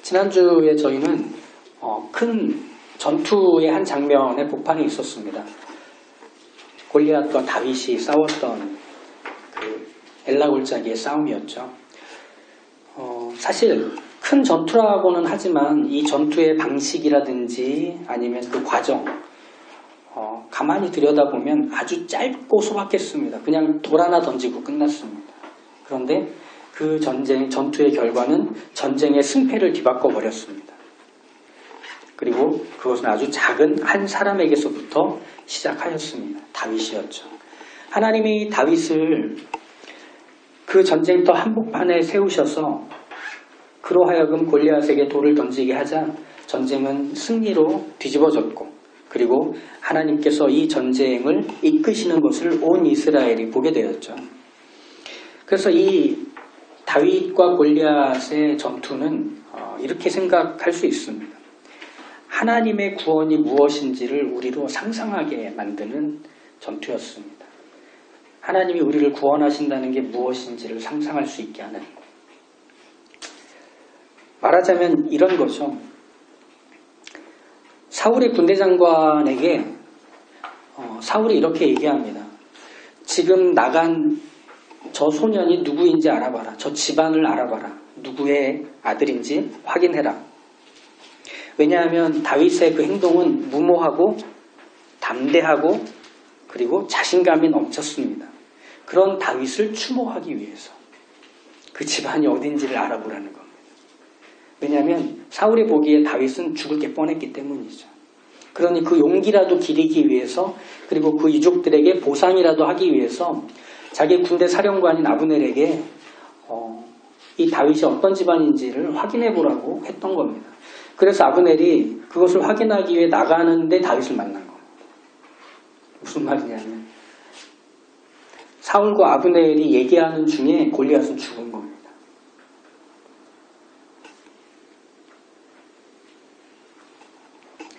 지난주에 저희는 큰 전투의 한 장면의 복판이 있었습니다. 골리앗과 다윗이 싸웠던 그 엘라 골짜기의 싸움이었죠. 사실 큰 전투라고는 하지만 이 전투의 방식이라든지 아니면 그 과정 가만히 들여다보면 아주 짧고 소박했습니다. 그냥 돌 하나 던지고 끝났습니다. 그런데 그 전투의 결과는 전쟁의 승패를 뒤바꿔 버렸습니다. 그리고 그것은 아주 작은 한 사람에게서부터 시작하였습니다. 다윗이었죠. 하나님이 다윗을 그 전쟁터 한복판에 세우셔서 그로 하여금 골리앗에게 돌을 던지게 하자 전쟁은 승리로 뒤집어졌고, 그리고 하나님께서 이 전쟁을 이끄시는 것을 온 이스라엘이 보게 되었죠. 그래서 이 다윗과 골리앗의 전투는 이렇게 생각할 수 있습니다. 하나님의 구원이 무엇인지를 우리로 상상하게 만드는 전투였습니다. 하나님이 우리를 구원하신다는 게 무엇인지를 상상할 수 있게 하는, 말하자면 이런 거죠. 사울의 군대 장관에게 사울이 이렇게 얘기합니다. 지금 나간 저 소년이 누구인지 알아봐라. 저 집안을 알아봐라. 누구의 아들인지 확인해라. 왜냐하면 다윗의 그 행동은 무모하고 담대하고 그리고 자신감이 넘쳤습니다. 그런 다윗을 추모하기 위해서 그 집안이 어딘지를 알아보라는 겁니다. 왜냐하면 사울이 보기에 다윗은 죽을 게 뻔했기 때문이죠. 그러니 그 용기라도 기리기 위해서, 그리고 그 유족들에게 보상이라도 하기 위해서 자기 군대 사령관인 아브넬에게 이 다윗이 어떤 집안인지를 확인해 보라고 했던 겁니다. 그래서 아브넬이 그것을 확인하기 위해 나가는데 다윗을 만난 겁니다. 무슨 말이냐면 사울과 아브넬이 얘기하는 중에 골리앗은 죽은 겁니다.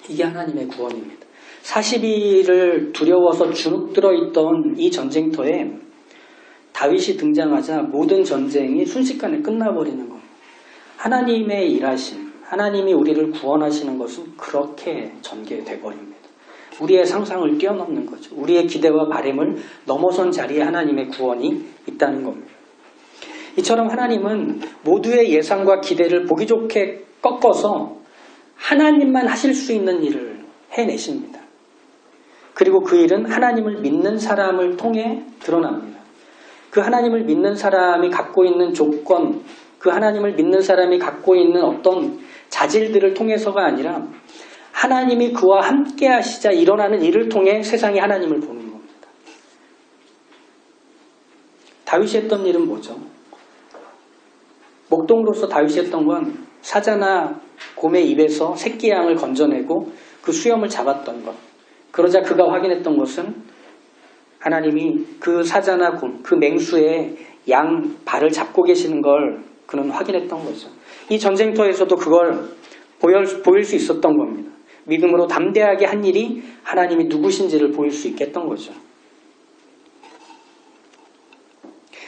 이게 하나님의 구원입니다. 40일을 두려워서 주눅 들어있던 이 전쟁터에 다윗이 등장하자 모든 전쟁이 순식간에 끝나버리는 겁니다. 하나님의 일하심, 하나님이 우리를 구원하시는 것은 그렇게 전개돼 버립니다. 우리의 상상을 뛰어넘는 거죠. 우리의 기대와 바람을 넘어선 자리에 하나님의 구원이 있다는 겁니다. 이처럼 하나님은 모두의 예상과 기대를 보기 좋게 꺾어서 하나님만 하실 수 있는 일을 해내십니다. 그리고 그 일은 하나님을 믿는 사람을 통해 드러납니다. 그 하나님을 믿는 사람이 갖고 있는 조건, 그 하나님을 믿는 사람이 갖고 있는 어떤 자질들을 통해서가 아니라 하나님이 그와 함께 하시자 일어나는 일을 통해 세상이 하나님을 보는 겁니다. 다윗이 했던 일은 뭐죠? 목동으로서 다윗이 했던 건 사자나 곰의 입에서 새끼 양을 건져내고 그 수염을 잡았던 것. 그러자 그가 확인했던 것은 하나님이 그 사자나 곰, 그 맹수의 양 발을 잡고 계시는 걸 그는 확인했던 거죠. 이 전쟁터에서도 그걸 보일 수 있었던 겁니다. 믿음으로 담대하게 한 일이 하나님이 누구신지를 보일 수 있겠던 거죠.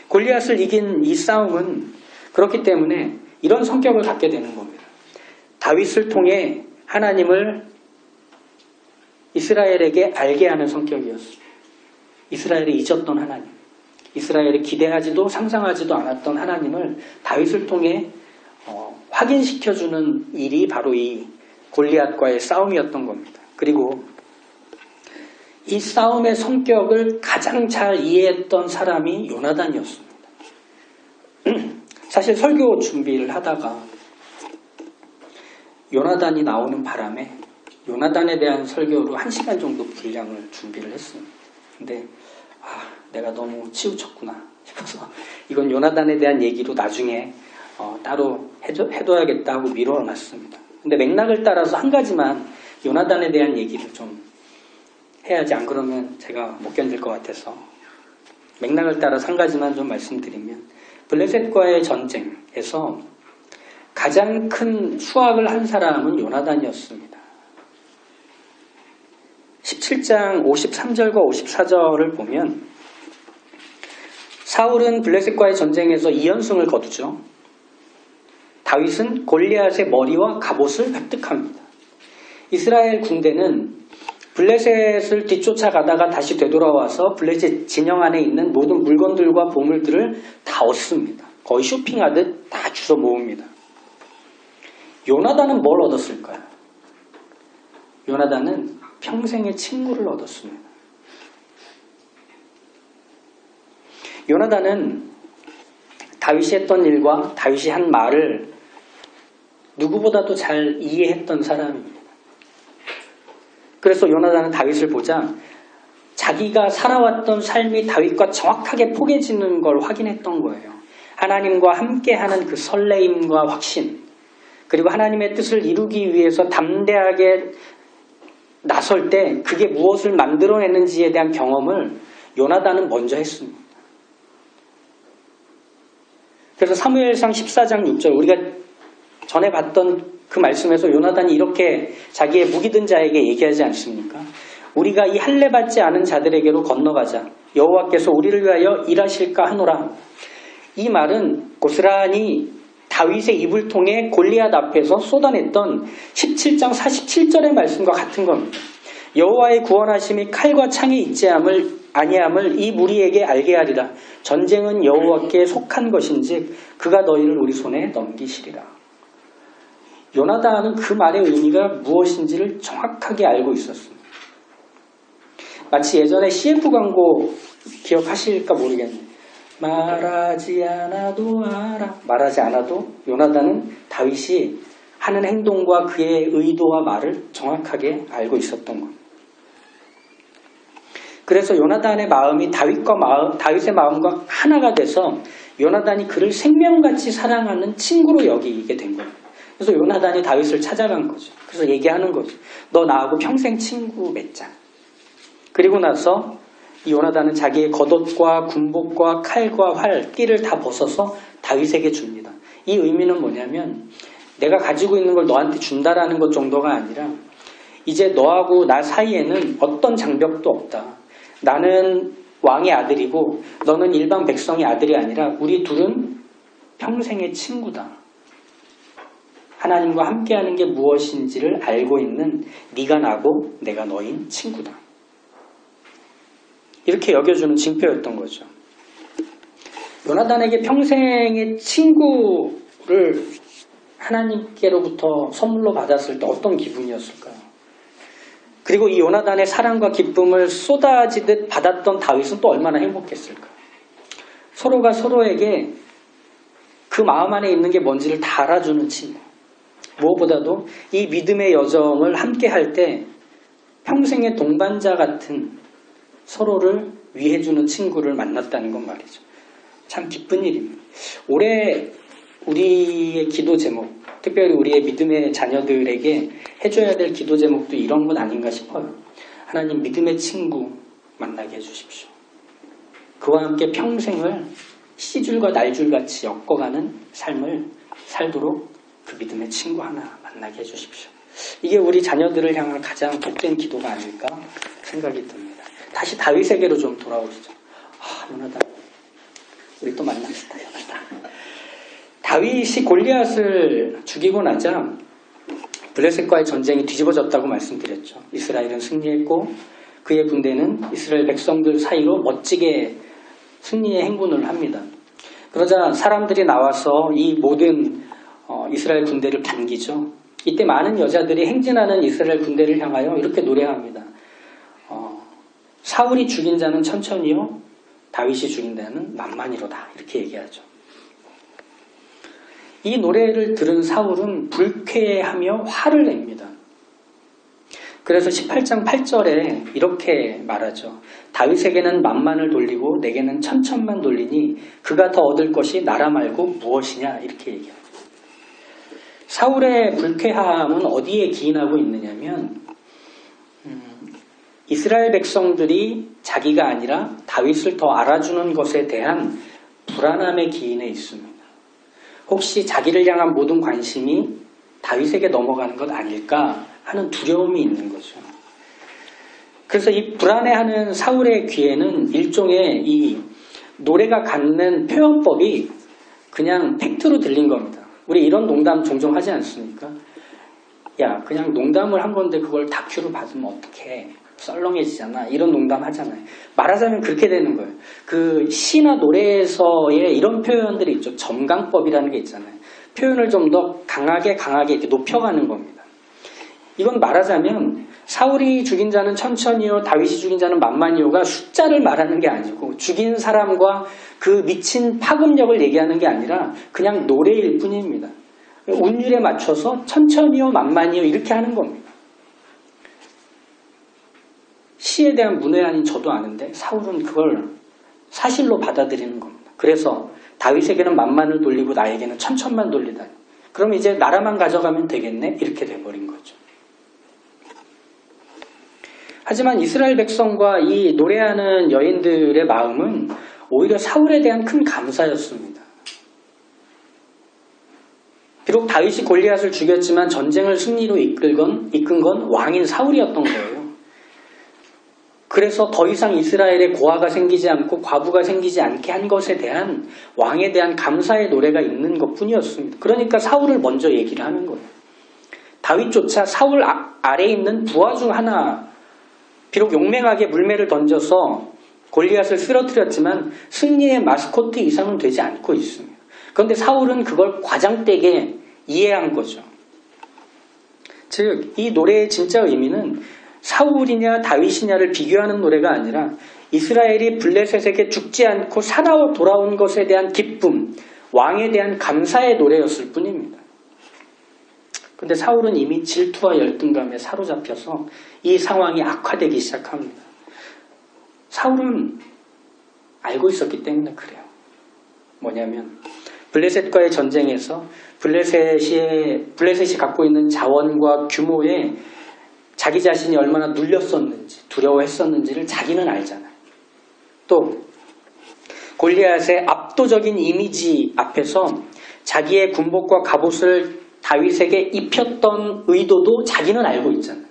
골리앗을 이긴 이 싸움은 그렇기 때문에 이런 성격을 갖게 되는 겁니다. 다윗을 통해 하나님을 이스라엘에게 알게 하는 성격이었습니다. 이스라엘이 잊었던 하나님, 이스라엘이 기대하지도 상상하지도 않았던 하나님을 다윗을 통해 확인시켜주는 일이 바로 이 골리앗과의 싸움이었던 겁니다. 그리고 이 싸움의 성격을 가장 잘 이해했던 사람이 요나단이었습니다. 사실 설교 준비를 하다가 요나단이 나오는 바람에 요나단에 대한 설교로 1시간 정도 분량을 준비를 했습니다. 근데 내가 너무 치우쳤구나 싶어서 이건 요나단에 대한 얘기로 나중에 따로 해둬야겠다 하고 미뤄놨습니다. 근데 맥락을 따라서 한 가지만 요나단에 대한 얘기를 좀 해야지, 안 그러면 제가 못 견딜 것 같아서 맥락을 따라서 한 가지만 좀 말씀드리면, 블레셋과의 전쟁에서 가장 큰 수확을 한 사람은 요나단이었습니다. 17장 53절과 54절을 보면 사울은 블레셋과의 전쟁에서 2연승을 거두죠. 다윗은 골리앗의 머리와 갑옷을 획득합니다. 이스라엘 군대는 블레셋을 뒤쫓아가다가 다시 되돌아와서 블레셋 진영 안에 있는 모든 물건들과 보물들을 다 얻습니다. 거의 쇼핑하듯 다 주워 모읍니다. 요나단은 뭘 얻었을까요? 요나단은 평생의 친구를 얻었습니다. 요나단은 다윗이 했던 일과 다윗이 한 말을 누구보다도 잘 이해했던 사람입니다. 그래서 요나단은 다윗을 보자 자기가 살아왔던 삶이 다윗과 정확하게 포개지는 걸 확인했던 거예요. 하나님과 함께하는 그 설레임과 확신, 그리고 하나님의 뜻을 이루기 위해서 담대하게 나설 때 그게 무엇을 만들어내는지에 대한 경험을 요나단은 먼저 했습니다. 그래서 사무엘상 14장 6절 우리가 전에 봤던 그 말씀에서 요나단이 이렇게 자기의 무기든 자에게 얘기하지 않습니까? 우리가 이 할례 받지 않은 자들에게로 건너가자. 여호와께서 우리를 위하여 일하실까 하노라. 이 말은 고스란히 다윗의 입을 통해 골리앗 앞에서 쏟아냈던 17장 47절의 말씀과 같은 겁니다. 여호와의 구원하심이 칼과 창에 있지 아니함을 이 무리에게 알게 하리라. 전쟁은 여호와께 속한 것인지 그가 너희를 우리 손에 넘기시리라. 요나단은 그 말의 의미가 무엇인지를 정확하게 알고 있었습니다. 마치 예전에 CF 광고 기억하실까 모르겠네요. 말하지 않아도 알아. 말하지 않아도 요나단은 다윗이 하는 행동과 그의 의도와 말을 정확하게 알고 있었던 겁니다. 그래서 요나단의 마음이 다윗의 마음과 하나가 돼서 요나단이 그를 생명같이 사랑하는 친구로 여기게 된 거예요. 그래서 요나단이 다윗을 찾아간 거죠. 그래서 얘기하는 거죠. 너 나하고 평생 친구 맺자. 그리고 나서 이 요나단은 자기의 겉옷과 군복과 칼과 활, 띠를 다 벗어서 다윗에게 줍니다. 이 의미는 뭐냐면 내가 가지고 있는 걸 너한테 준다라는 것 정도가 아니라 이제 너하고 나 사이에는 어떤 장벽도 없다. 나는 왕의 아들이고 너는 일반 백성의 아들이 아니라 우리 둘은 평생의 친구다. 하나님과 함께하는 게 무엇인지를 알고 있는 네가 나고 내가 너인 친구다. 이렇게 여겨주는 징표였던 거죠. 요나단에게 평생의 친구를 하나님께로부터 선물로 받았을 때 어떤 기분이었을까요? 그리고 이 요나단의 사랑과 기쁨을 쏟아지듯 받았던 다윗은 또 얼마나 행복했을까요? 서로가 서로에게 그 마음 안에 있는 게 뭔지를 다 알아주는 친구. 무엇보다도 이 믿음의 여정을 함께 할 때 평생의 동반자 같은 서로를 위해주는 친구를 만났다는 건 말이죠. 참 기쁜 일입니다. 올해 우리의 기도 제목, 특별히 우리의 믿음의 자녀들에게 해줘야 될 기도 제목도 이런 것 아닌가 싶어요. 하나님 믿음의 친구 만나게 해주십시오. 그와 함께 평생을 씨줄과 날줄같이 엮어가는 삶을 살도록 그 믿음의 친구 하나 만나게 해주십시오. 이게 우리 자녀들을 향한 가장 복된 기도가 아닐까 생각이 듭니다. 다시 다윗에게로 좀 돌아오시죠. 요나단, 우리 또 만납시다. 요나단. 다윗이 골리앗을 죽이고 나자 블레셋과의 전쟁이 뒤집어졌다고 말씀드렸죠. 이스라엘은 승리했고 그의 군대는 이스라엘 백성들 사이로 멋지게 승리의 행군을 합니다. 그러자 사람들이 나와서 이 모든 이스라엘 군대를 반기죠. 이때 많은 여자들이 행진하는 이스라엘 군대를 향하여 이렇게 노래합니다. 사울이 죽인 자는 천천히요, 다윗이 죽인 자는 만만히로다. 이렇게 얘기하죠. 이 노래를 들은 사울은 불쾌해하며 화를 냅니다. 그래서 18장 8절에 이렇게 말하죠. 다윗에게는 만만을 돌리고 내게는 천천만 돌리니 그가 더 얻을 것이 나라 말고 무엇이냐, 이렇게 얘기하죠. 사울의 불쾌함은 어디에 기인하고 있느냐면 이스라엘 백성들이 자기가 아니라 다윗을 더 알아주는 것에 대한 불안함에 기인해 있습니다. 혹시 자기를 향한 모든 관심이 다윗에게 넘어가는 것 아닐까 하는 두려움이 있는 거죠. 그래서 이 불안해하는 사울의 귀에는 일종의 이 노래가 갖는 표현법이 그냥 팩트로 들린 겁니다. 우리 이런 농담 종종 하지 않습니까? 야, 그냥 농담을 한 건데 그걸 다큐로 받으면 어떡해. 썰렁해지잖아. 이런 농담 하잖아요. 말하자면 그렇게 되는 거예요. 그 시나 노래에서의 이런 표현들이 있죠. 점강법이라는 게 있잖아요. 표현을 좀 더 강하게 이렇게 높여가는 겁니다. 이건 말하자면 사울이 죽인 자는 천천히요, 다윗이 죽인 자는 만만히요가 숫자를 말하는 게 아니고 죽인 사람과 그 미친 파급력을 얘기하는 게 아니라 그냥 노래일 뿐입니다. 운율에 맞춰서 천천히요, 만만히요 이렇게 하는 겁니다. 시에 대한 문외한인 저도 아는데 사울은 그걸 사실로 받아들이는 겁니다. 그래서 다윗에게는 만만을 돌리고 나에게는 천천만 돌리다니. 그럼 이제 나라만 가져가면 되겠네? 이렇게 돼버린 거죠. 하지만 이스라엘 백성과 이 노래하는 여인들의 마음은 오히려 사울에 대한 큰 감사였습니다. 비록 다윗이 골리앗을 죽였지만 전쟁을 승리로 이끈 건 왕인 사울이었던 거예요. 그래서 더 이상 이스라엘에 고아가 생기지 않고 과부가 생기지 않게 한 것에 대한 왕에 대한 감사의 노래가 있는 것뿐이었습니다. 그러니까 사울을 먼저 얘기를 하는 거예요. 다윗조차 사울 아래에 있는 부하 중 하나, 비록 용맹하게 물매를 던져서 골리앗을 쓰러뜨렸지만 승리의 마스코트 이상은 되지 않고 있습니다. 그런데 사울은 그걸 과장되게 이해한 거죠. 즉, 이 노래의 진짜 의미는 사울이냐 다윗이냐를 비교하는 노래가 아니라 이스라엘이 블레셋에게 죽지 않고 살아 돌아온 것에 대한 기쁨, 왕에 대한 감사의 노래였을 뿐입니다. 그런데 사울은 이미 질투와 열등감에 사로잡혀서 이 상황이 악화되기 시작합니다. 사울은 알고 있었기 때문에 그래요. 뭐냐면 블레셋과의 전쟁에서 블레셋이 갖고 있는 자원과 규모에 자기 자신이 얼마나 눌렸었는지, 두려워했었는지를 자기는 알잖아요. 또 골리앗의 압도적인 이미지 앞에서 자기의 군복과 갑옷을 다윗에게 입혔던 의도도 자기는 알고 있잖아요.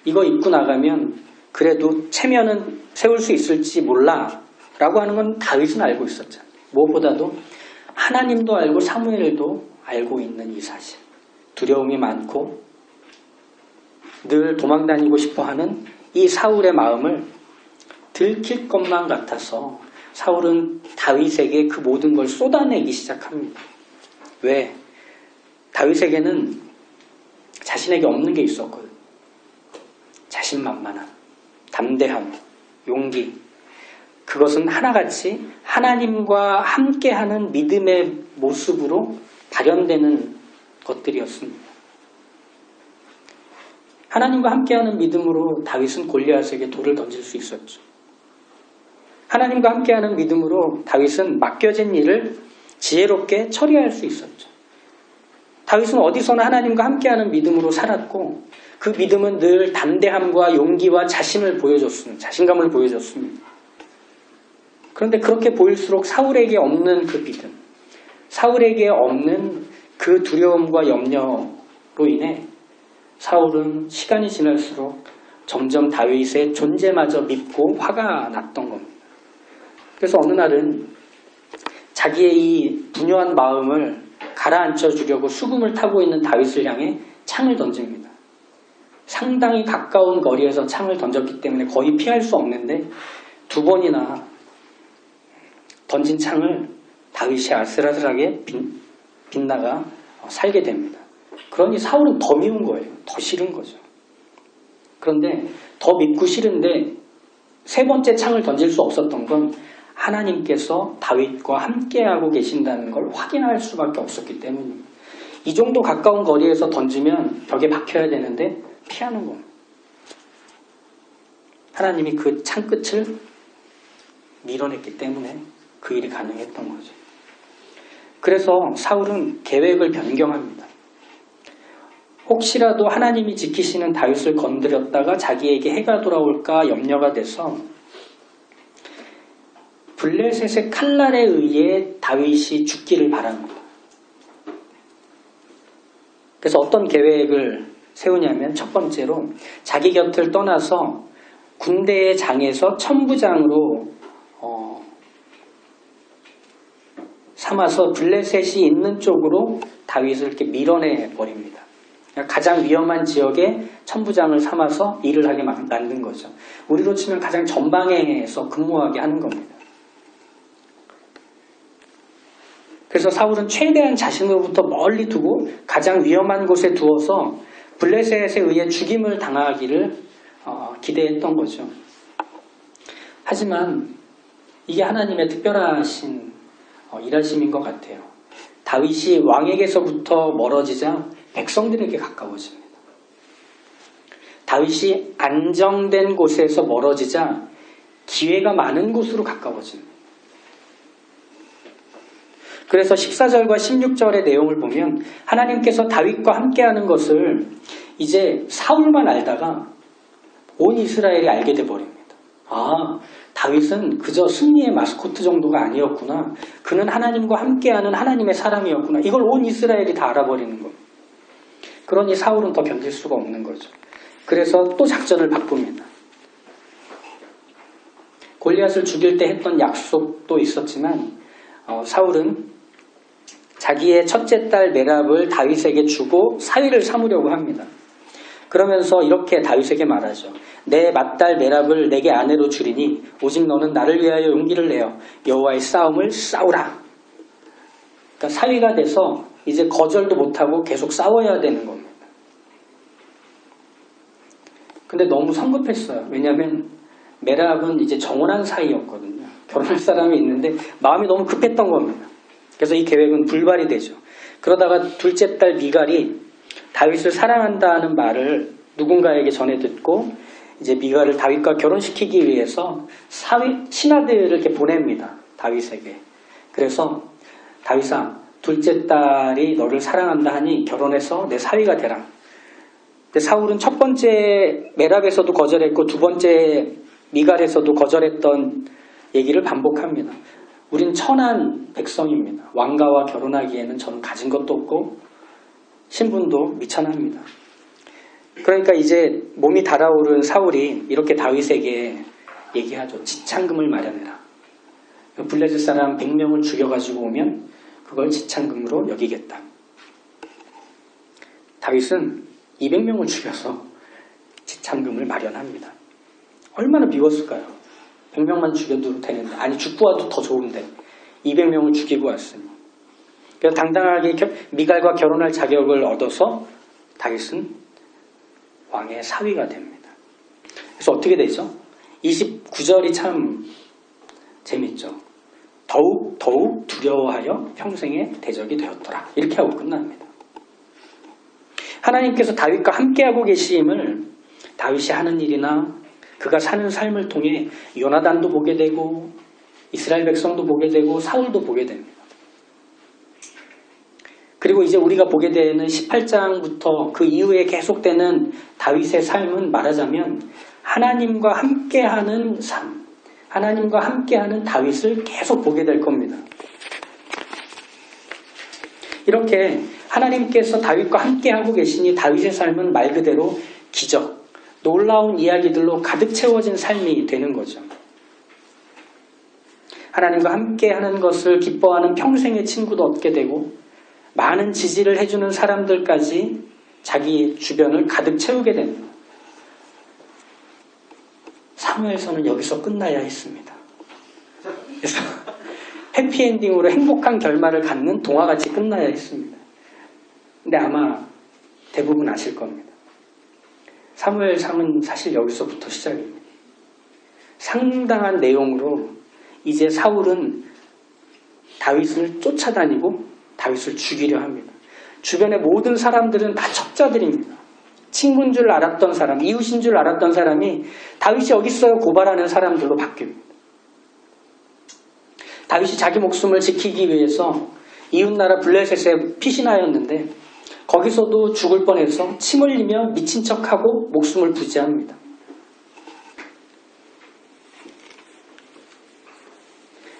이거 입고 나가면 그래도 체면은 세울 수 있을지 몰라 라고 하는 건 다윗은 알고 있었잖아요. 무엇보다도 하나님도 알고 사무엘도 알고 있는 이 사실. 두려움이 많고 늘 도망다니고 싶어하는 이 사울의 마음을 들킬 것만 같아서 사울은 다윗에게 그 모든 걸 쏟아내기 시작합니다. 왜? 다윗에게는 자신에게 없는 게 있었거든. 자신만만함, 담대함, 용기. 그것은 하나같이 하나님과 함께하는 믿음의 모습으로 발현되는 것들이었습니다. 하나님과 함께하는 믿음으로 다윗은 골리앗에게 돌을 던질 수 있었죠. 하나님과 함께하는 믿음으로 다윗은 맡겨진 일을 지혜롭게 처리할 수 있었죠. 다윗은 어디서나 하나님과 함께하는 믿음으로 살았고 그 믿음은 늘 담대함과 용기와 자신감을 보여줬습니다. 그런데 그렇게 보일수록 사울에게 없는 그 믿음, 사울에게 없는 그 두려움과 염려로 인해 사울은 시간이 지날수록 점점 다윗의 존재마저 밉고 화가 났던 겁니다. 그래서 어느 날은 자기의 이 분요한 마음을 가라앉혀 주려고 수금을 타고 있는 다윗을 향해 창을 던집니다. 상당히 가까운 거리에서 창을 던졌기 때문에 거의 피할 수 없는데 두 번이나 던진 창을 다윗이 아슬아슬하게 빗나가 살게 됩니다. 그러니 사울은 더 미운 거예요. 더 싫은 거죠. 그런데 더 밉고 싫은데 세 번째 창을 던질 수 없었던 건 하나님께서 다윗과 함께하고 계신다는 걸 확인할 수밖에 없었기 때문입니다. 이 정도 가까운 거리에서 던지면 벽에 박혀야 되는데 피하는 겁니다. 하나님이 그 창끝을 밀어냈기 때문에 그 일이 가능했던 거죠. 그래서 사울은 계획을 변경합니다. 혹시라도 하나님이 지키시는 다윗을 건드렸다가 자기에게 해가 돌아올까 염려가 돼서 블레셋의 칼날에 의해 다윗이 죽기를 바랍니다. 그래서 어떤 계획을 세우냐면 첫 번째로 자기 곁을 떠나서 군대의 장에서 천부장으로 삼아서 블레셋이 있는 쪽으로 다윗을 이렇게 밀어내 버립니다. 가장 위험한 지역에 천부장을 삼아서 일을 하게 만든 거죠. 우리로 치면 가장 전방에서 근무하게 하는 겁니다. 그래서 사울은 최대한 자신으로부터 멀리 두고 가장 위험한 곳에 두어서 블레셋에 의해 죽임을 당하기를 기대했던 거죠. 하지만 이게 하나님의 특별하신 일하심인 것 같아요. 다윗이 왕에게서부터 멀어지자 백성들에게 가까워집니다. 다윗이 안정된 곳에서 멀어지자 기회가 많은 곳으로 가까워집니다. 그래서 14절과 16절의 내용을 보면 하나님께서 다윗과 함께하는 것을 이제 사울만 알다가 온 이스라엘이 알게 돼버립니다. 아, 다윗은 그저 승리의 마스코트 정도가 아니었구나. 그는 하나님과 함께하는 하나님의 사람이었구나. 이걸 온 이스라엘이 다 알아버리는 겁니다. 그러니 사울은 더 견딜 수가 없는 거죠. 그래서 또 작전을 바꿉니다. 골리앗을 죽일 때 했던 약속도 있었지만 사울은 자기의 첫째 딸 메랍을 다윗에게 주고 사위를 삼으려고 합니다. 그러면서 이렇게 다윗에게 말하죠. 내 맏딸 메랍을 내게 아내로 주리니 오직 너는 나를 위하여 용기를 내어 여호와의 싸움을 싸우라. 그러니까 사위가 돼서 이제 거절도 못하고 계속 싸워야 되는 겁니다. 근데 너무 성급했어요. 왜냐하면 메랍은 이제 정혼한 사이였거든요. 결혼할 사람이 있는데 마음이 너무 급했던 겁니다. 그래서 이 계획은 불발이 되죠. 그러다가 둘째 딸 미갈이 다윗을 사랑한다는 말을 누군가에게 전해 듣고 이제 미갈을 다윗과 결혼시키기 위해서 신하들을 이렇게 보냅니다. 다윗에게. 그래서 다윗아, 둘째 딸이 너를 사랑한다 하니 결혼해서 내 사위가 되라. 근데 사울은 첫 번째 메랍에서도 거절했고 두 번째 미갈에서도 거절했던 얘기를 반복합니다. 우린 천한 백성입니다. 왕가와 결혼하기에는 저는 가진 것도 없고 신분도 미천합니다. 그러니까 이제 몸이 달아오른 사울이 이렇게 다윗에게 얘기하죠. 지창금을 마련해라. 블레셋 사람 100명을 죽여가지고 오면 그걸 지창금으로 여기겠다. 다윗은 200명을 죽여서 지창금을 마련합니다. 얼마나 미웠을까요? 100명만 죽여도 되는데, 아니 죽고 와도 더 좋은데 200명을 죽이고 왔으니. 그래서 당당하게 미갈과 결혼할 자격을 얻어서 다윗은 왕의 사위가 됩니다. 그래서 어떻게 되죠? 29절이 참 재밌죠. 더욱 두려워하여 평생의 대적이 되었더라. 이렇게 하고 끝납니다. 하나님께서 다윗과 함께하고 계심을 다윗이 하는 일이나 그가 사는 삶을 통해 요나단도 보게 되고 이스라엘 백성도 보게 되고 사울도 보게 됩니다. 그리고 이제 우리가 보게 되는 18장부터 그 이후에 계속되는 다윗의 삶은 말하자면 하나님과 함께하는 삶, 하나님과 함께하는 다윗을 계속 보게 될 겁니다. 이렇게 하나님께서 다윗과 함께하고 계시니 다윗의 삶은 말 그대로 기적, 놀라운 이야기들로 가득 채워진 삶이 되는 거죠. 하나님과 함께하는 것을 기뻐하는 평생의 친구도 얻게 되고 많은 지지를 해주는 사람들까지 자기 주변을 가득 채우게 됩니다. 사무엘서는 여기서 끝나야 했습니다. 그래서 해피엔딩으로 행복한 결말을 갖는 동화같이 끝나야 했습니다. 근데 아마 대부분 아실 겁니다. 사무엘상은 사실 여기서부터 시작입니다. 상당한 내용으로 이제 사울은 다윗을 쫓아다니고 다윗을 죽이려 합니다. 주변의 모든 사람들은 다 첩자들입니다. 친구인 줄 알았던 사람, 이웃인 줄 알았던 사람이 다윗이 여기 있어요 고발하는 사람들로 바뀝니다. 다윗이 자기 목숨을 지키기 위해서 이웃나라 블레셋에 피신하였는데 거기서도 죽을 뻔해서 침 흘리며 미친 척하고 목숨을 부지합니다.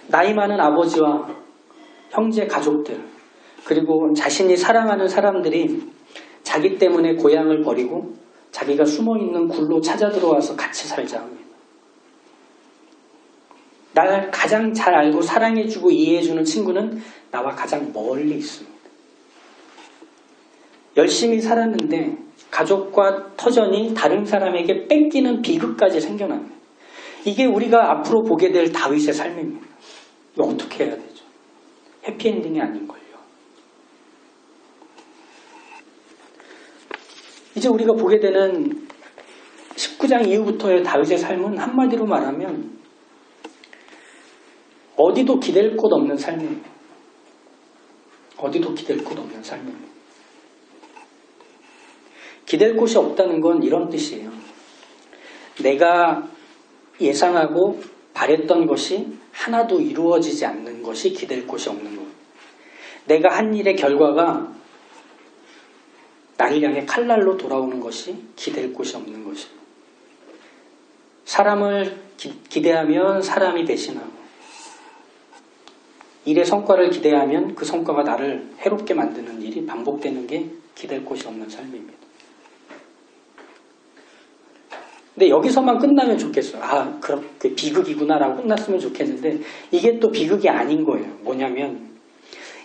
나이 많은 아버지와 형제 가족들 그리고 자신이 사랑하는 사람들이 자기 때문에 고향을 버리고 자기가 숨어있는 굴로 찾아 들어와서 같이 살자 합니다. 날 가장 잘 알고 사랑해주고 이해해주는 친구는 나와 가장 멀리 있습니다. 열심히 살았는데 가족과 터전이 다른 사람에게 뺏기는 비극까지 생겨납니다. 이게 우리가 앞으로 보게 될 다윗의 삶입니다. 이거 어떻게 해야 되죠? 해피엔딩이 아닌걸요. 이제 우리가 보게 되는 19장 이후부터의 다윗의 삶은 한마디로 말하면 어디도 기댈 곳 없는 삶입니다. 어디도 기댈 곳 없는 삶입니다. 기댈 곳이 없다는 건 이런 뜻이에요. 내가 예상하고 바랬던 것이 하나도 이루어지지 않는 것이 기댈 곳이 없는 것. 내가 한 일의 결과가 나를 향해 칼날로 돌아오는 것이 기댈 곳이 없는 것입니다. 사람을 기대하면 사람이 배신하고 일의 성과를 기대하면 그 성과가 나를 해롭게 만드는 일이 반복되는 게 기댈 곳이 없는 삶입니다. 근데 여기서만 끝나면 좋겠어요. 아, 그렇게 비극이구나라고 끝났으면 좋겠는데 이게 또 비극이 아닌 거예요. 뭐냐면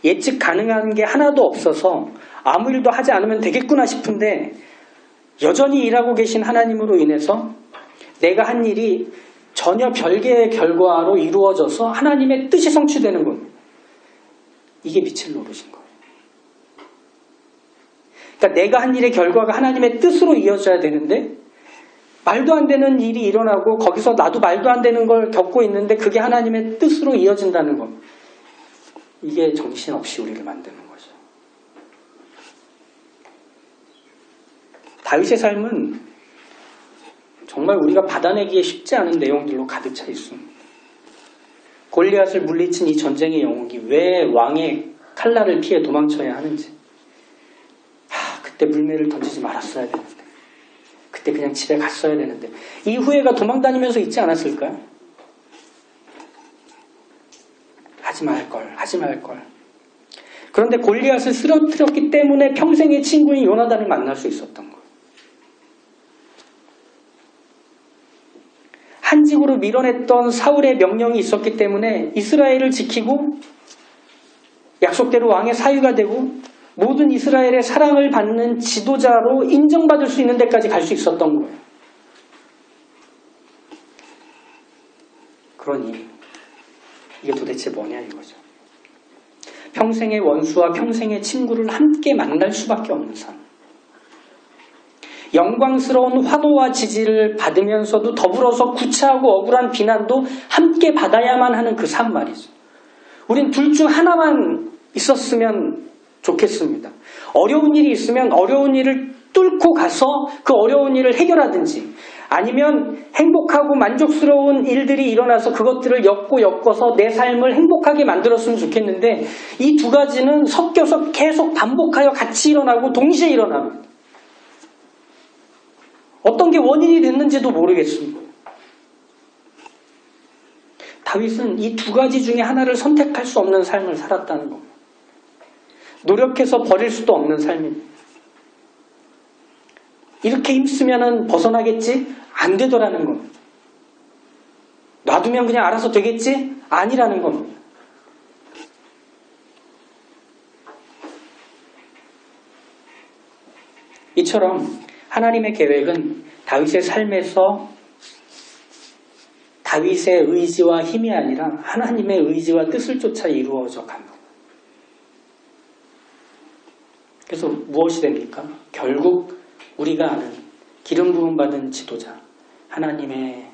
예측 가능한 게 하나도 없어서 아무 일도 하지 않으면 되겠구나 싶은데 여전히 일하고 계신 하나님으로 인해서 내가 한 일이 전혀 별개의 결과로 이루어져서 하나님의 뜻이 성취되는 겁니다. 이게 빛을 노릇인 거예요. 그러니까 내가 한 일의 결과가 하나님의 뜻으로 이어져야 되는데 말도 안 되는 일이 일어나고 거기서 나도 말도 안 되는 걸 겪고 있는데 그게 하나님의 뜻으로 이어진다는 것. 이게 정신없이 우리를 만드는 거죠. 다윗의 삶은 정말 우리가 받아내기에 쉽지 않은 내용들로 가득 차 있습니다. 골리앗을 물리친 이 전쟁의 영웅이 왜 왕의 칼날을 피해 도망쳐야 하는지. 그때 물매를 던지지 말았어야 되는데. 그때 그냥 집에 갔어야 되는데. 이 후회가 도망다니면서 있지 않았을까요? 하지 말걸. 그런데 골리앗을 쓰러뜨렸기 때문에 평생의 친구인 요나단을 만날 수 있었던 거예요. 한직으로 밀어냈던 사울의 명령이 있었기 때문에 이스라엘을 지키고 약속대로 왕의 사위가 되고 모든 이스라엘의 사랑을 받는 지도자로 인정받을 수 있는 데까지 갈 수 있었던 거예요. 그러니 이게 도대체 뭐냐 이거죠. 평생의 원수와 평생의 친구를 함께 만날 수밖에 없는 삶. 영광스러운 화도와 지지를 받으면서도 더불어서 구차하고 억울한 비난도 함께 받아야만 하는 그 삶 말이죠. 우린 둘 중 하나만 있었으면 좋겠습니다. 어려운 일이 있으면 어려운 일을 뚫고 가서 그 어려운 일을 해결하든지 아니면 행복하고 만족스러운 일들이 일어나서 그것들을 엮어서 내 삶을 행복하게 만들었으면 좋겠는데 이 두 가지는 섞여서 계속 반복하여 같이 일어나고 동시에 일어납니다. 어떤 게 원인이 됐는지도 모르겠습니다. 다윗은 이 두 가지 중에 하나를 선택할 수 없는 삶을 살았다는 겁니다. 노력해서 버릴 수도 없는 삶입니다. 이렇게 힘쓰면 벗어나겠지? 안 되더라는 겁니다. 놔두면 그냥 알아서 되겠지? 아니라는 겁니다. 이처럼 하나님의 계획은 다윗의 삶에서 다윗의 의지와 힘이 아니라 하나님의 의지와 뜻을 쫓아 이루어져 갑니다. 그래서 무엇이 됩니까? 결국 우리가 아는 기름 부음 받은 지도자, 하나님의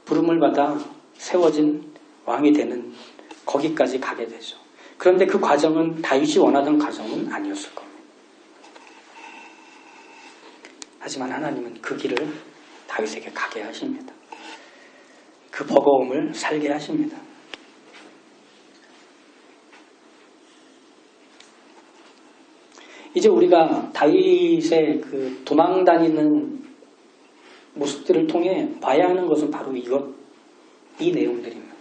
부름을 받아 세워진 왕이 되는 거기까지 가게 되죠. 그런데 그 과정은 다윗이 원하던 과정은 아니었을 겁니다. 하지만 하나님은 그 길을 다윗에게 가게 하십니다. 그 버거움을 살게 하십니다. 이제 우리가 다윗의 그 도망다니는 모습들을 통해 봐야 하는 것은 바로 이 내용들입니다.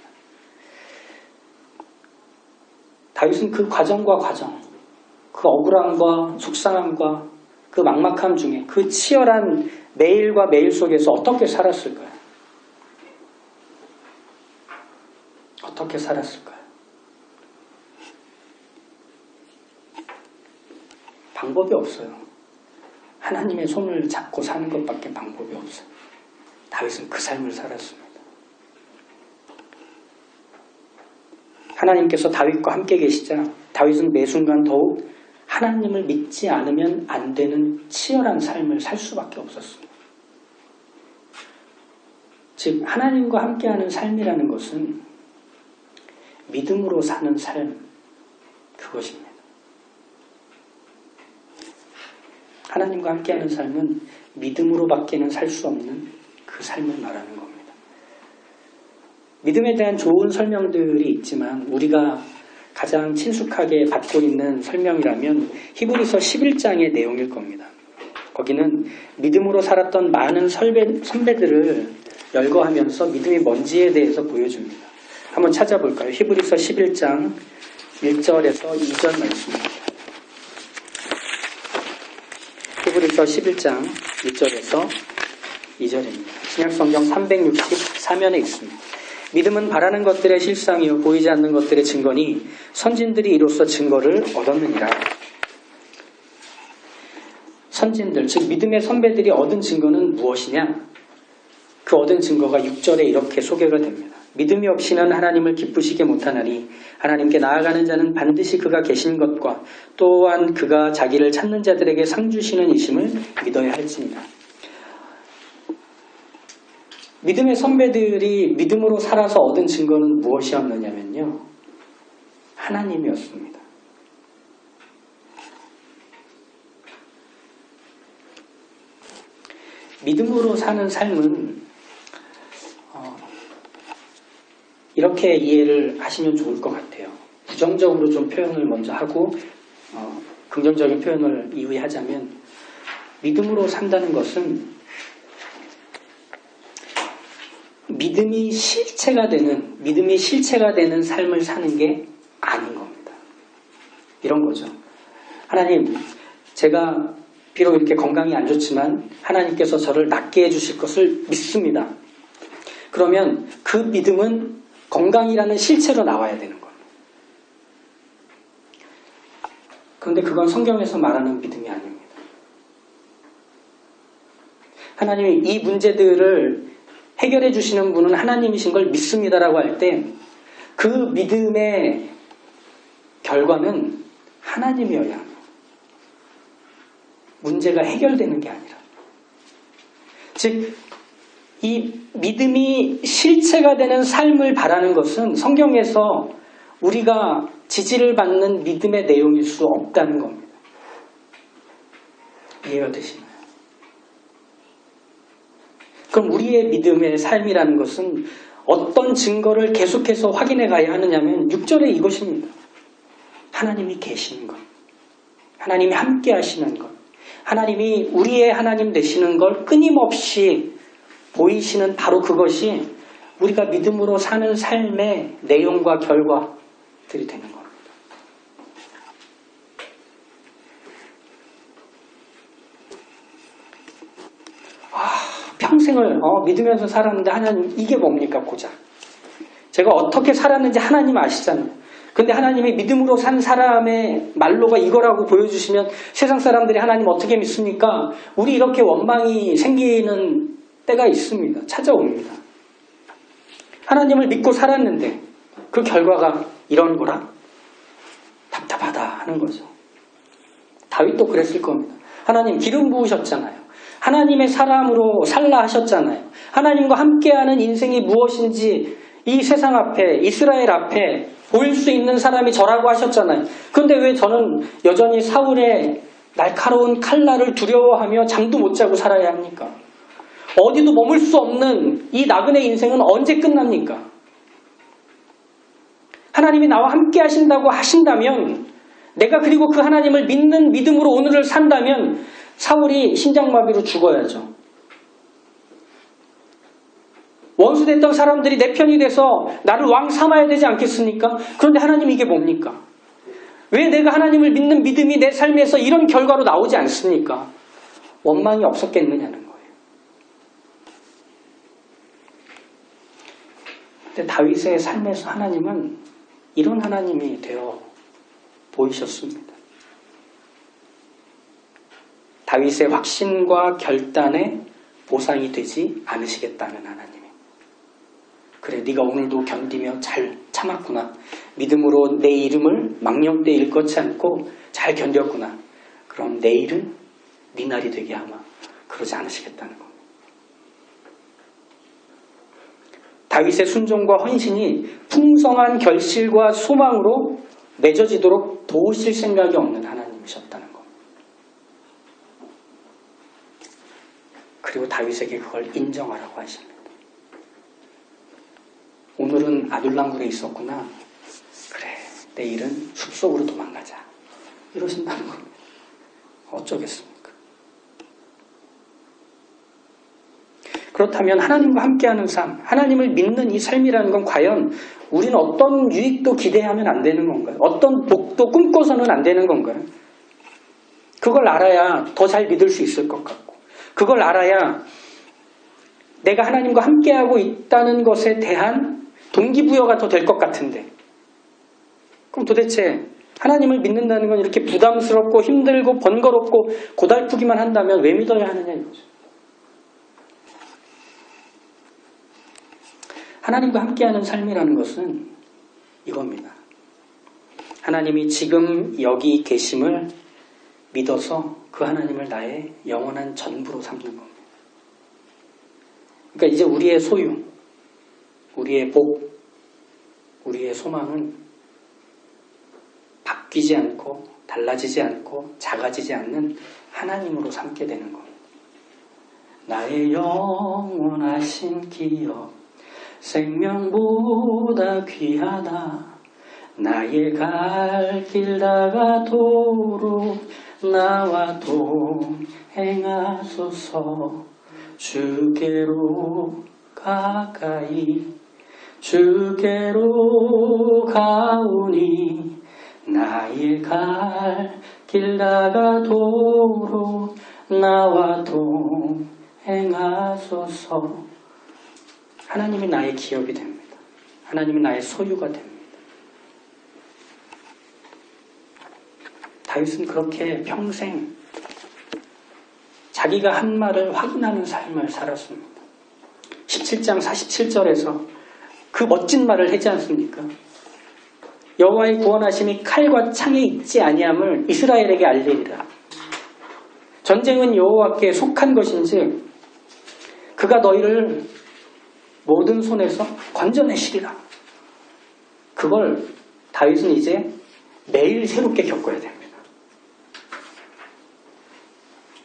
다윗은 그 과정과 과정, 그 억울함과 속상함과 그 막막함 중에 그 치열한 매일과 매일 속에서 어떻게 살았을까요? 어떻게 살았을까요? 방법이 없어요. 하나님의 손을 잡고 사는 것밖에 방법이 없어요. 다윗은 그 삶을 살았습니다. 하나님께서 다윗과 함께 계시자 다윗은 매 순간 더욱 하나님을 믿지 않으면 안 되는 치열한 삶을 살 수밖에 없었습니다. 즉 하나님과 함께하는 삶이라는 것은 믿음으로 사는 삶, 그것입니다. 하나님과 함께하는 삶은 믿음으로밖에는 살 수 없는 그 삶을 말하는 겁니다. 믿음에 대한 좋은 설명들이 있지만 우리가 가장 친숙하게 받고 있는 설명이라면 히브리서 11장의 내용일 겁니다. 거기는 믿음으로 살았던 많은 선배들을 열거하면서 믿음이 뭔지에 대해서 보여줍니다. 한번 찾아볼까요? 히브리서 11장 1절에서 2절 말씀입니다. 히브리서 11장 1절에서 2절입니다. 신약성경 364면에 있습니다. 믿음은 바라는 것들의 실상이요 보이지 않는 것들의 증거니 선진들이 이로써 증거를 얻었느니라. 선진들, 즉 믿음의 선배들이 얻은 증거는 무엇이냐? 그 얻은 증거가 6절에 이렇게 소개가 됩니다. 믿음이 없이는 하나님을 기쁘시게 못하나니 하나님께 나아가는 자는 반드시 그가 계신 것과 또한 그가 자기를 찾는 자들에게 상 주시는 이심을 믿어야 할지니라. 믿음의 선배들이 믿음으로 살아서 얻은 증거는 무엇이었느냐면요, 하나님이었습니다. 믿음으로 사는 삶은 이렇게 이해를 하시면 좋을 것 같아요. 부정적으로 좀 표현을 먼저 하고 긍정적인 표현을 이후에 하자면, 믿음으로 산다는 것은 믿음이 실체가 되는 삶을 사는 게 아닌 겁니다. 이런 거죠. 하나님, 제가 비록 이렇게 건강이 안 좋지만 하나님께서 저를 낫게 해주실 것을 믿습니다. 그러면 그 믿음은 건강이라는 실체로 나와야 되는 거예요. 그런데 그건 성경에서 말하는 믿음이 아닙니다. 하나님이 이 문제들을 해결해 주시는 분은 하나님이신 걸 믿습니다라고 할 때 그 믿음의 결과는 하나님이어야 합니다. 문제가 해결되는 게 아니라. 즉, 이 믿음이 실체가 되는 삶을 바라는 것은 성경에서 우리가 지지를 받는 믿음의 내용일 수 없다는 겁니다. 이해가 되시나요? 그럼 우리의 믿음의 삶이라는 것은 어떤 증거를 계속해서 확인해 가야 하느냐면 6절에 이것입니다. 하나님이 계시는 것, 하나님이 함께 하시는 것, 하나님이 우리의 하나님 되시는 걸 끊임없이 보이시는 바로 그것이 우리가 믿음으로 사는 삶의 내용과 결과들이 되는 겁니다. 평생을 믿으면서 살았는데 하나님, 이게 뭡니까 고작. 제가 어떻게 살았는지 하나님 아시잖아요. 근데 하나님이 믿음으로 산 사람의 말로가 이거라고 보여주시면 세상 사람들이 하나님 어떻게 믿습니까? 우리 이렇게 원망이 생기는 때가 있습니다. 찾아옵니다. 하나님을 믿고 살았는데 그 결과가 이런 거라? 답답하다 하는 거죠. 다윗도 그랬을 겁니다. 하나님 기름 부으셨잖아요. 하나님의 사람으로 살라 하셨잖아요. 하나님과 함께하는 인생이 무엇인지 이 세상 앞에, 이스라엘 앞에 보일 수 있는 사람이 저라고 하셨잖아요. 그런데 왜 저는 여전히 사울의 날카로운 칼날을 두려워하며 잠도 못 자고 살아야 합니까? 어디도 머물 수 없는 이 나그네 인생은 언제 끝납니까? 하나님이 나와 함께 하신다고 하신다면, 내가 그리고 그 하나님을 믿는 믿음으로 오늘을 산다면 사울이 심장마비로 죽어야죠. 원수됐던 사람들이 내 편이 돼서 나를 왕 삼아야 되지 않겠습니까? 그런데 하나님, 이게 뭡니까? 왜 내가 하나님을 믿는 믿음이 내 삶에서 이런 결과로 나오지 않습니까? 원망이 없었겠느냐는 거예요. 근데 다윗의 삶에서 하나님은 이런 하나님이 되어 보이셨습니다. 다윗의 확신과 결단에 보상이 되지 않으시겠다는 하나님. 그래, 네가 오늘도 견디며 잘 참았구나. 믿음으로 내 이름을 망령되이 일컫지 않고 잘 견뎠구나. 그럼 내일은 네 날이 되게 아마 그러지 않으시겠다는 겁니다. 다윗의 순종과 헌신이 풍성한 결실과 소망으로 맺어지도록 도우실 생각이 없는 하나님이셨다는 겁니다. 그리고 다윗에게 그걸 인정하라고 하십니다. 오늘은 아둘람굴에 있었구나. 그래, 내일은 숲속으로 도망가자. 이러신다는 겁니다. 어쩌겠습니까? 그렇다면 하나님과 함께하는 삶, 하나님을 믿는 이 삶이라는 건 과연 우리는 어떤 유익도 기대하면 안 되는 건가요? 어떤 복도 꿈꿔서는 안 되는 건가요? 그걸 알아야 더 잘 믿을 수 있을 것 같고, 그걸 알아야 내가 하나님과 함께하고 있다는 것에 대한 동기부여가 더 될 것 같은데, 그럼 도대체 하나님을 믿는다는 건 이렇게 부담스럽고 힘들고 번거롭고 고달프기만 한다면 왜 믿어야 하느냐 이거죠. 하나님과 함께하는 삶이라는 것은 이겁니다. 하나님이 지금 여기 계심을 믿어서 그 하나님을 나의 영원한 전부로 삼는 겁니다. 그러니까 이제 우리의 소유, 우리의 복, 우리의 소망은 바뀌지 않고 달라지지 않고 작아지지 않는 하나님으로 삼게 되는 겁니다. 나의 영원하신 기업, 생명보다 귀하다. 나의 갈 길 다가도록 나와 동행하소서. 주께로 가까이 주께로 가오니 나의 갈 길 다가도록 나와 동행하소서. 하나님이 나의 기업이 됩니다. 하나님이 나의 소유가 됩니다. 다윗은 그렇게 평생 자기가 한 말을 확인하는 삶을 살았습니다. 17장 47절에서 그 멋진 말을 하지 않습니까? 여호와의 구원하심이 칼과 창에 있지 아니함을 이스라엘에게 알리리라. 전쟁은 여호와께 속한 것인지 그가 너희를 모든 손에서 건져내시리라. 그걸 다윗은 이제 매일 새롭게 겪어야 됩니다.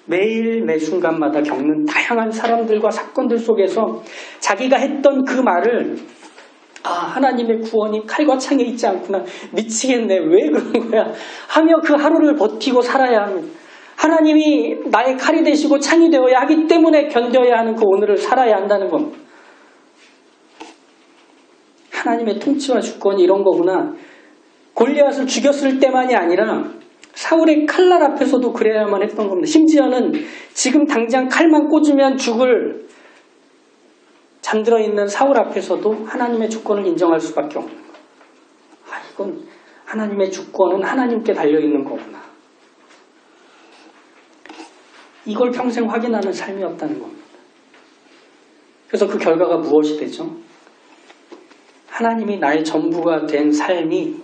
매일 매 순간마다 겪는 다양한 사람들과 사건들 속에서 자기가 했던 그 말을 하나님의 구원이 칼과 창에 있지 않구나. 미치겠네. 왜 그런 거야? 하며 그 하루를 버티고 살아야 합니다. 하나님이 나의 칼이 되시고 창이 되어야 하기 때문에 견뎌야 하는 그 오늘을 살아야 한다는 겁니다. 하나님의 통치와 주권이 이런 거구나. 골리앗을 죽였을 때만이 아니라 사울의 칼날 앞에서도 그래야만 했던 겁니다. 심지어는 지금 당장 칼만 꽂으면 죽을 잠들어 있는 사울 앞에서도 하나님의 주권을 인정할 수밖에 없는 거예요. 이건 하나님의 주권은 하나님께 달려있는 거구나. 이걸 평생 확인하는 삶이었다는 겁니다. 그래서 그 결과가 무엇이 되죠? 하나님이 나의 전부가 된 삶이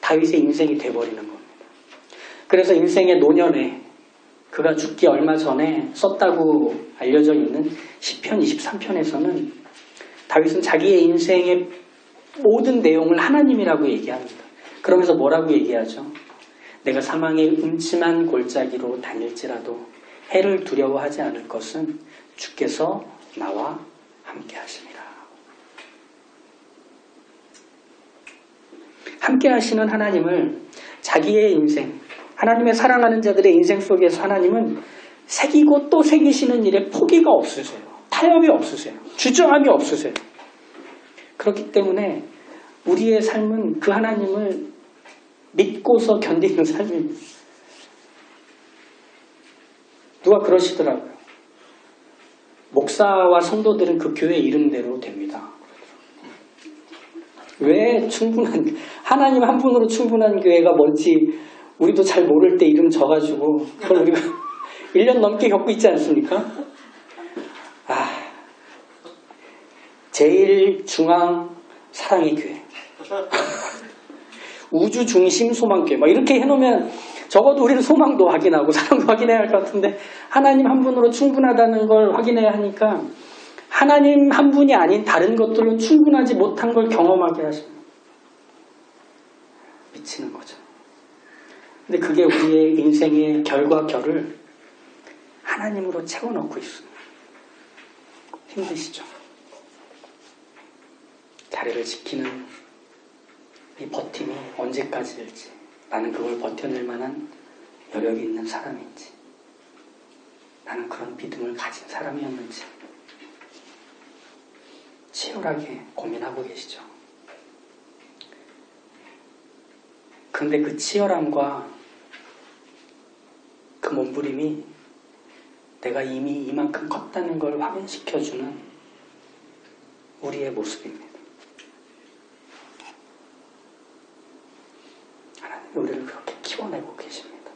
다윗의 인생이 돼버리는 겁니다. 그래서 인생의 노년에 그가 죽기 얼마 전에 썼다고 알려져 있는 시편 23편에서는 다윗은 자기의 인생의 모든 내용을 하나님이라고 얘기합니다. 그러면서 뭐라고 얘기하죠? 내가 사망의 음침한 골짜기로 다닐지라도 해를 두려워하지 않을 것은 주께서 나와 함께 하십니다. 함께 하시는 하나님을 자기의 인생, 하나님의 사랑하는 자들의 인생 속에서 하나님은 새기고 또 새기시는 일에 포기가 없으세요. 타협이 없으세요. 주저함이 없으세요. 그렇기 때문에 우리의 삶은 그 하나님을 믿고서 견디는 삶입니다. 누가 그러시더라고요. 목사와 성도들은 그 교회 이름대로 됩니다. 왜 충분한, 하나님 한 분으로 충분한 교회가 뭔지 우리도 잘 모를 때 이름 져가지고 그걸 우리가 1년 넘게 겪고 있지 않습니까? 제일 중앙 사랑의 교회. 우주 중심 소망교회. 막 이렇게 해놓으면 적어도 우리는 소망도 확인하고 사랑도 확인해야 할 것 같은데 하나님 한 분으로 충분하다는 걸 확인해야 하니까 하나님 한 분이 아닌 다른 것들은 충분하지 못한 걸 경험하게 하십니다. 미치는 거죠. 근데 그게 우리의 인생의 결과 결을 하나님으로 채워넣고 있습니다. 힘드시죠? 자리를 지키는 이 버팀이 언제까지일지, 나는 그걸 버텨낼 만한 여력이 있는 사람인지, 나는 그런 믿음을 가진 사람이었는지 치열하게 고민하고 계시죠. 근데 그 치열함과 그 몸부림이 내가 이미 이만큼 컸다는 걸 확인시켜주는 우리의 모습입니다. 하나님이 우리를 그렇게 키워내고 계십니다.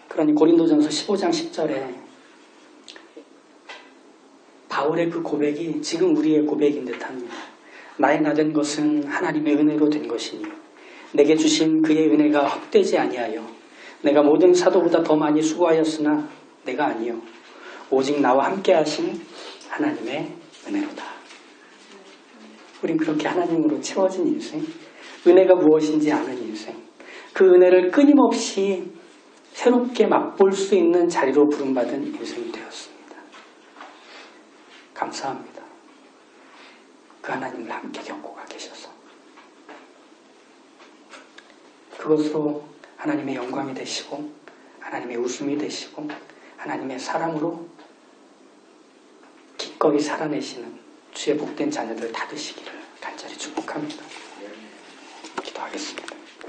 그러니 고린도전서 15장 10절에 바울의 그 고백이 지금 우리의 고백인 듯합니다. 나의 나된 것은 하나님의 은혜로 된 것이니 내게 주신 그의 은혜가 헛되지 아니하여 내가 모든 사도보다 더 많이 수고하였으나 내가 아니요 오직 나와 함께 하신 하나님의 은혜로다. 우린 그렇게 하나님으로 채워진 인생, 은혜가 무엇인지 아는 인생, 그 은혜를 끊임없이 새롭게 맛볼 수 있는 자리로 부름받은 인생이 되었습니다. 감사합니다. 그 하나님을 함께 겪고가 계셔서 그것으로 하나님의 영광이 되시고 하나님의 웃음이 되시고 하나님의 사랑으로 기꺼이 살아내시는 주의 복된 자녀들 다 되시기를 간절히 축복합니다. 기도하겠습니다.